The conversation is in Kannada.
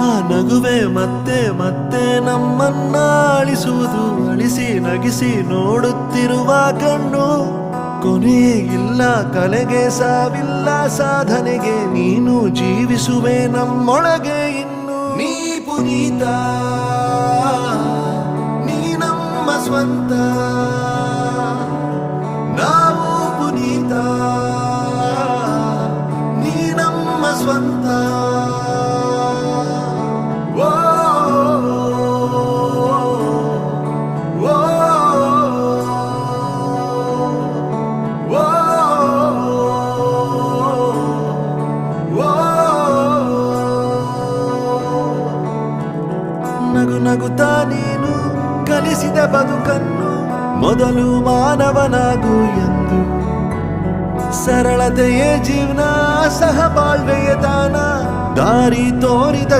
ಆ ನಗುವೆ ಮತ್ತೆ ಮತ್ತೆ ನಮ್ಮನ್ನ ಅಳಿಸುವುದು, ಅಳಿಸಿ ನಗಿಸಿ ನೋಡುತ್ತಿರುವ ಕಣ್ಣು. ಕೊನೆಯೇ ಇಲ್ಲ ಕಲೆಗೆ, ಸಾವಿಲ್ಲ ಸಾಧನೆಗೆ, ನೀನು ಜೀವಿಸುವೆ ನಮ್ಮೊಳಗೆ ಇನ್ನು. ನೀ ಪುನೀತ, ನೀ ನಮ್ಮ ಸ್ವಂತ, ನಾವು ಪುನೀತ, ನೀ ನಮ್ಮ ಸ್ವಂತ. ನಗು ನಗುತ್ತಾ ನೀನು ಕಲಿಸಿದ ಬದುಕನ್ನು, ಮೊದಲು ಮಾನವನಾಗು ಎಂದು. ಸರಳತೆಯೇ ಜೀವನ, ಸಹಬಾಳ್ವೆಯ ದಾನ, ದಾರಿ ತೋರಿದ